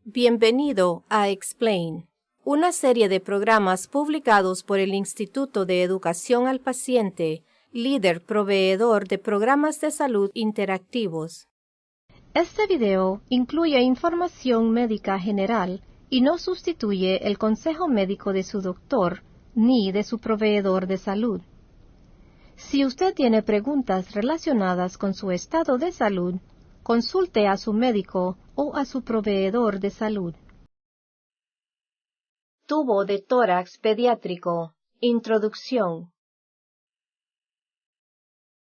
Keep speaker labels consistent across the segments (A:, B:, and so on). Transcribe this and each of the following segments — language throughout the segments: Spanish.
A: Bienvenido a Explain, una serie de programas publicados por el Instituto de Educación al Paciente, líder proveedor de programas de salud interactivos. Este video incluye información médica general y no sustituye el consejo médico de su doctor ni de su proveedor de salud. Si usted tiene preguntas relacionadas con su estado de salud, consulte a su médico o a su proveedor de salud. Tubo de tórax pediátrico. Introducción.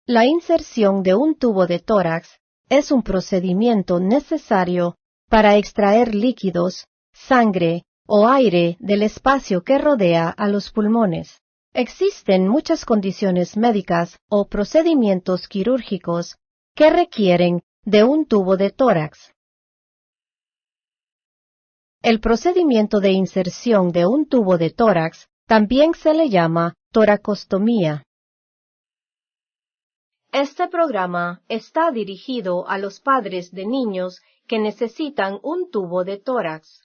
A: La inserción de un tubo de tórax es un procedimiento necesario para extraer líquidos, sangre o aire del espacio que rodea a los pulmones. Existen muchas condiciones médicas o procedimientos quirúrgicos que requieren de un tubo de tórax. El procedimiento de inserción de un tubo de tórax también se le llama toracostomía. Este programa está dirigido a los padres de niños que necesitan un tubo de tórax.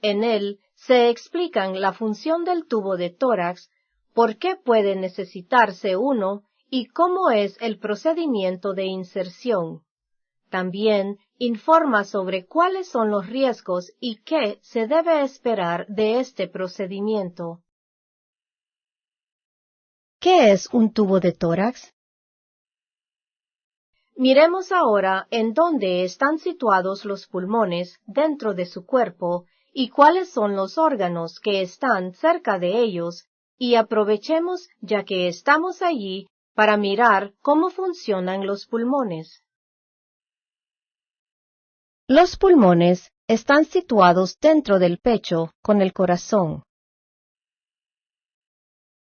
A: En él se explican la función del tubo de tórax, por qué puede necesitarse uno y cómo es el procedimiento de inserción. También informa sobre cuáles son los riesgos y qué se debe esperar de este procedimiento. ¿Qué es un tubo de tórax? Miremos ahora en dónde están situados los pulmones dentro de su cuerpo y cuáles son los órganos que están cerca de ellos, y aprovechemos ya que estamos allí para mirar cómo funcionan los pulmones. Los pulmones están situados dentro del pecho con el corazón.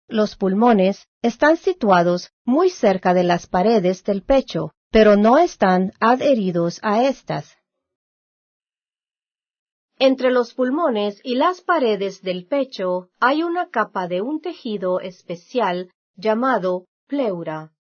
A: Los pulmones están situados muy cerca de las paredes del pecho, pero no están adheridos a estas. Entre los pulmones y las paredes del pecho hay una capa de un tejido especial llamado pleura.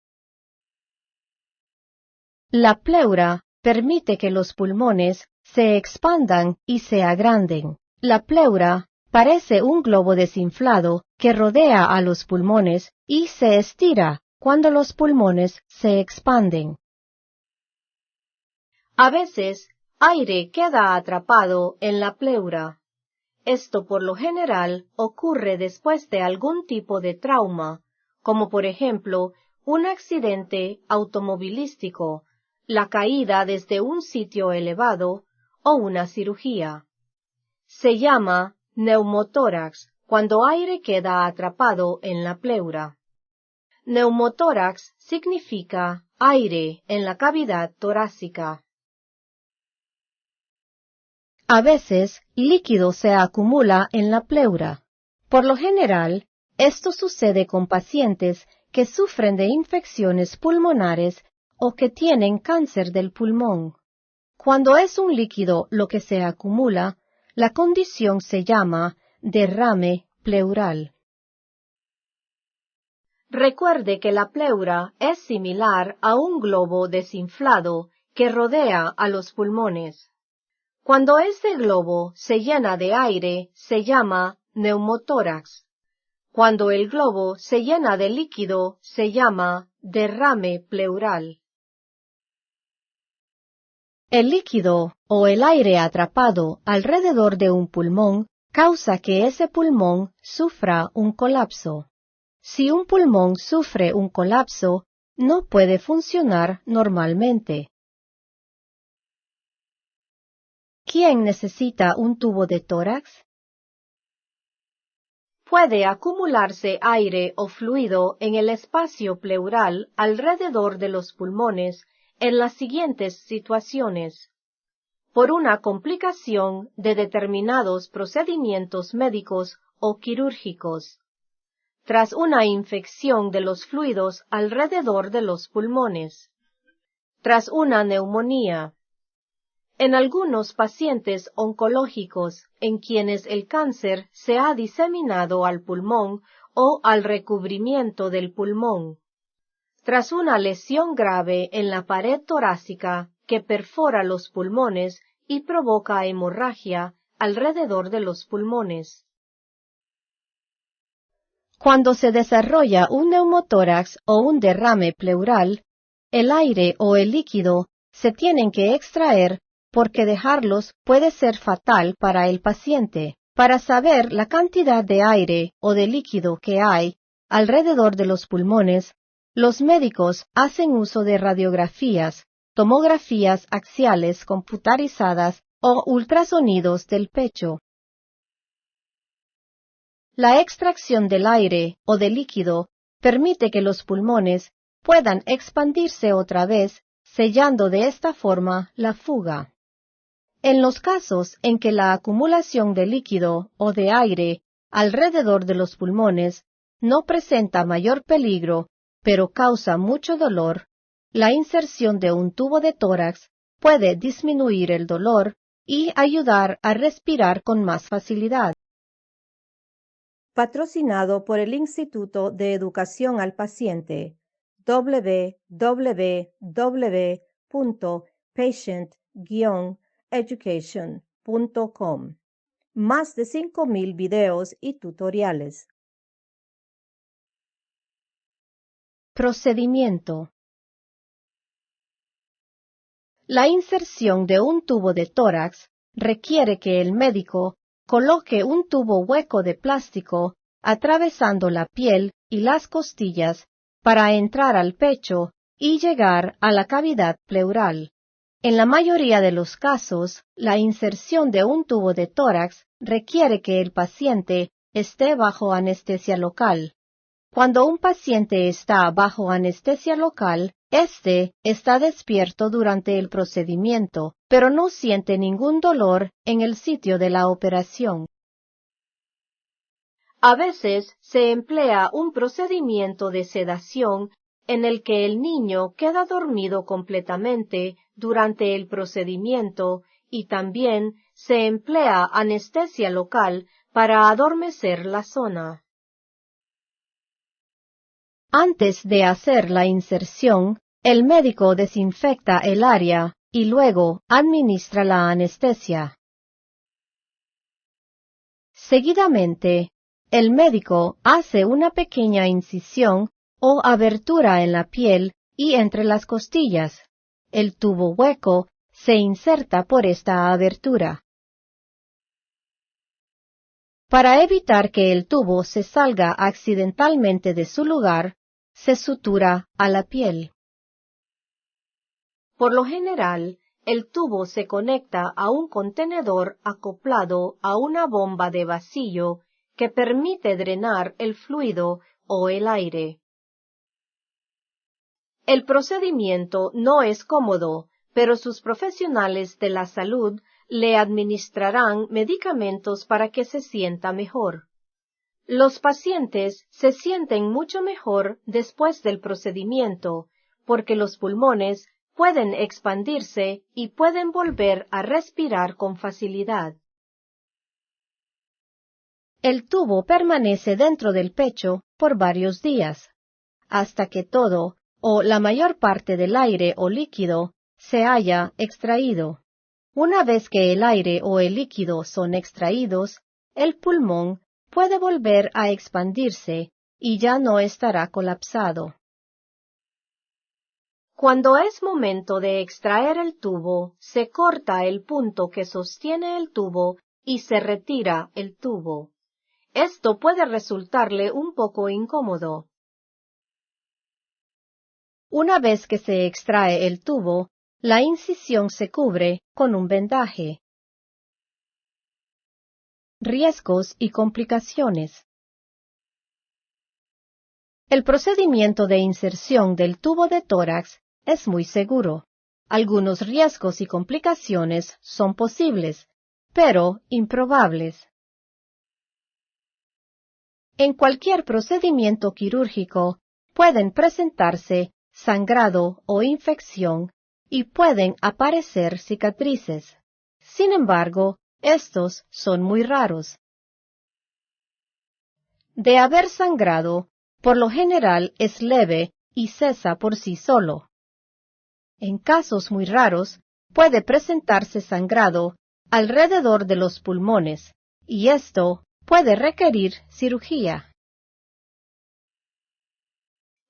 A: La pleura permite que los pulmones se expandan y se agranden. La pleura parece un globo desinflado que rodea a los pulmones y se estira cuando los pulmones se expanden. A veces, aire queda atrapado en la pleura. Esto por lo general ocurre después de algún tipo de trauma, como por ejemplo un accidente automovilístico, la caída desde un sitio elevado o una cirugía. Se llama neumotórax cuando aire queda atrapado en la pleura. Neumotórax significa aire en la cavidad torácica. A veces, líquido se acumula en la pleura. Por lo general, esto sucede con pacientes que sufren de infecciones pulmonares o que tienen cáncer del pulmón. Cuando es un líquido lo que se acumula, la condición se llama derrame pleural. Recuerde que la pleura es similar a un globo desinflado que rodea a los pulmones. Cuando ese globo se llena de aire, se llama neumotórax. Cuando el globo se llena de líquido, se llama derrame pleural. El líquido o el aire atrapado alrededor de un pulmón causa que ese pulmón sufra un colapso. Si un pulmón sufre un colapso, no puede funcionar normalmente. ¿Quién necesita un tubo de tórax? Puede acumularse aire o fluido en el espacio pleural alrededor de los pulmones en las siguientes situaciones. Por una complicación de determinados procedimientos médicos o quirúrgicos. Tras una infección de los fluidos alrededor de los pulmones. Tras una neumonía. En algunos pacientes oncológicos en quienes el cáncer se ha diseminado al pulmón o al recubrimiento del pulmón. tras una lesión grave en la pared torácica que perfora los pulmones y provoca hemorragia alrededor de los pulmones. Cuando se desarrolla un neumotórax o un derrame pleural, el aire o el líquido se tienen que extraer porque dejarlos puede ser fatal para el paciente. Para saber la cantidad de aire o de líquido que hay alrededor de los pulmones, los médicos hacen uso de radiografías, tomografías axiales computarizadas o ultrasonidos del pecho. La extracción del aire o del líquido permite que los pulmones puedan expandirse otra vez, sellando de esta forma la fuga. En los casos en que la acumulación de líquido o de aire alrededor de los pulmones no presenta mayor peligro, pero causa mucho dolor, la inserción de un tubo de tórax puede disminuir el dolor y ayudar a respirar con más facilidad. Patrocinado por el Instituto de Educación al Paciente, www.patient-education.com. Más de 5,000 videos y tutoriales. Procedimiento. La inserción de un tubo de tórax requiere que el médico coloque un tubo hueco de plástico atravesando la piel y las costillas para entrar al pecho y llegar a la cavidad pleural. En la mayoría de los casos, la inserción de un tubo de tórax requiere que el paciente esté bajo anestesia local. Cuando un paciente está bajo anestesia local, éste está despierto durante el procedimiento, pero no siente ningún dolor en el sitio de la operación. A veces se emplea un procedimiento de sedación en el que el niño queda dormido completamente durante el procedimiento y también se emplea anestesia local para adormecer la zona. Antes de hacer la inserción, el médico desinfecta el área y luego administra la anestesia. Seguidamente, el médico hace una pequeña incisión o abertura en la piel y entre las costillas. El tubo hueco se inserta por esta abertura. Para evitar que el tubo se salga accidentalmente de su lugar, se sutura a la piel. Por lo general, el tubo se conecta a un contenedor acoplado a una bomba de vacío que permite drenar el fluido o el aire. El procedimiento no es cómodo, pero sus profesionales de la salud le administrarán medicamentos para que se sienta mejor. Los pacientes se sienten mucho mejor después del procedimiento, porque los pulmones pueden expandirse y pueden volver a respirar con facilidad. El tubo permanece dentro del pecho por varios días, hasta que todo o la mayor parte del aire o líquido se haya extraído. Una vez que el aire o el líquido son extraídos, el pulmón puede volver a expandirse y ya no estará colapsado. Cuando es momento de extraer el tubo, se corta el punto que sostiene el tubo y se retira el tubo. Esto puede resultarle un poco incómodo. Una vez que se extrae el tubo, la incisión se cubre con un vendaje. Riesgos y complicaciones. El procedimiento de inserción del tubo de tórax es muy seguro. Algunos riesgos y complicaciones son posibles, pero improbables. En cualquier procedimiento quirúrgico pueden presentarse sangrado o infección y pueden aparecer cicatrices. Sin embargo, estos son muy raros. De haber sangrado, por lo general es leve y cesa por sí solo. En casos muy raros, puede presentarse sangrado alrededor de los pulmones, y esto puede requerir cirugía.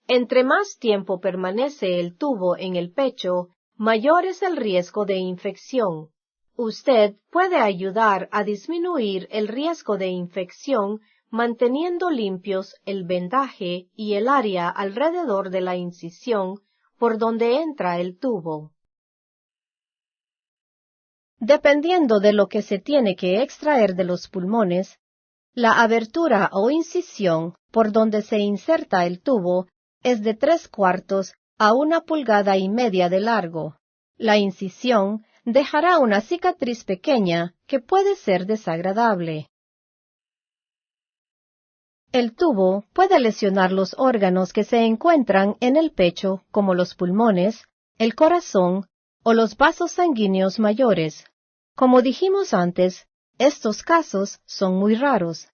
A: Entre más tiempo permanece el tubo en el pecho, mayor es el riesgo de infección. Usted puede ayudar a disminuir el riesgo de infección manteniendo limpios el vendaje y el área alrededor de la incisión por donde entra el tubo. Dependiendo de lo que se tiene que extraer de los pulmones, la abertura o incisión por donde se inserta el tubo es de 3/4 a 1,5 pulgadas de largo. La incisión dejará una cicatriz pequeña que puede ser desagradable. El tubo puede lesionar los órganos que se encuentran en el pecho, como los pulmones, el corazón o los vasos sanguíneos mayores. Como dijimos antes, estos casos son muy raros.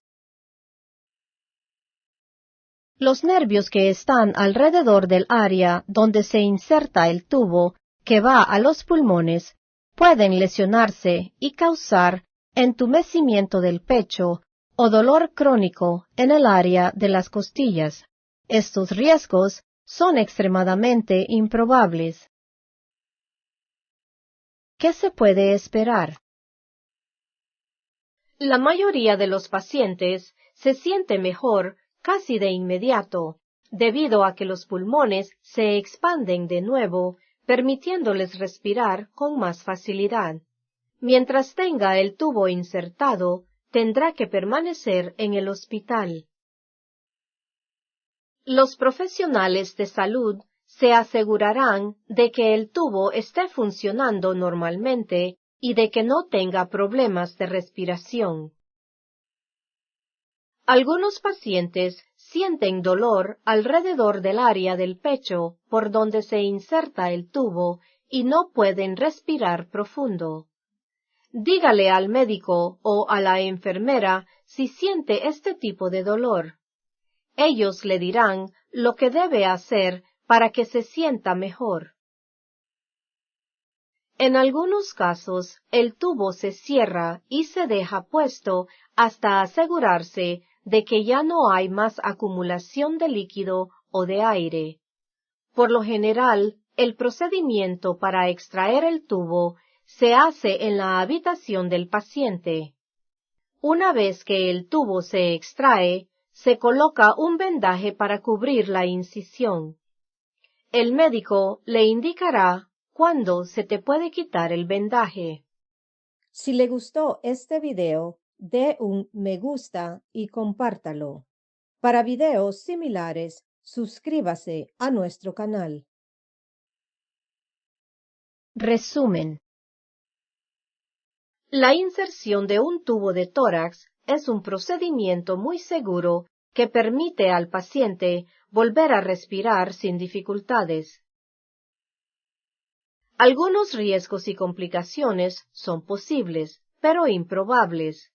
A: Los nervios que están alrededor del área donde se inserta el tubo que va a los pulmones pueden lesionarse y causar entumecimiento del pecho o dolor crónico en el área de las costillas. Estos riesgos son extremadamente improbables. ¿Qué se puede esperar? La mayoría de los pacientes se siente mejor casi de inmediato, debido a que los pulmones se expanden de nuevo, permitiéndoles respirar con más facilidad. Mientras tenga el tubo insertado, tendrá que permanecer en el hospital. Los profesionales de salud se asegurarán de que el tubo esté funcionando normalmente y de que no tenga problemas de respiración. Algunos pacientes sienten dolor alrededor del área del pecho por donde se inserta el tubo y no pueden respirar profundo. Dígale al médico o a la enfermera si siente este tipo de dolor. Ellos le dirán lo que debe hacer para que se sienta mejor. En algunos casos, el tubo se cierra y se deja puesto hasta asegurarse de que ya no hay más acumulación de líquido o de aire. Por lo general, el procedimiento para extraer el tubo se hace en la habitación del paciente. Una vez que el tubo se extrae, se coloca un vendaje para cubrir la incisión. El médico le indicará cuándo se te puede quitar el vendaje. Si le gustó este video, dé un me gusta y compártalo. Para videos similares, suscríbase a nuestro canal. Resumen. La inserción de un tubo de tórax es un procedimiento muy seguro que permite al paciente volver a respirar sin dificultades. Algunos riesgos y complicaciones son posibles, pero improbables.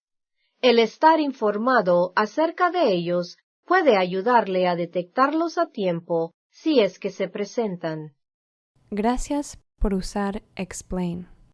A: El estar informado acerca de ellos puede ayudarle a detectarlos a tiempo si es que se presentan.
B: Gracias por usar Explain.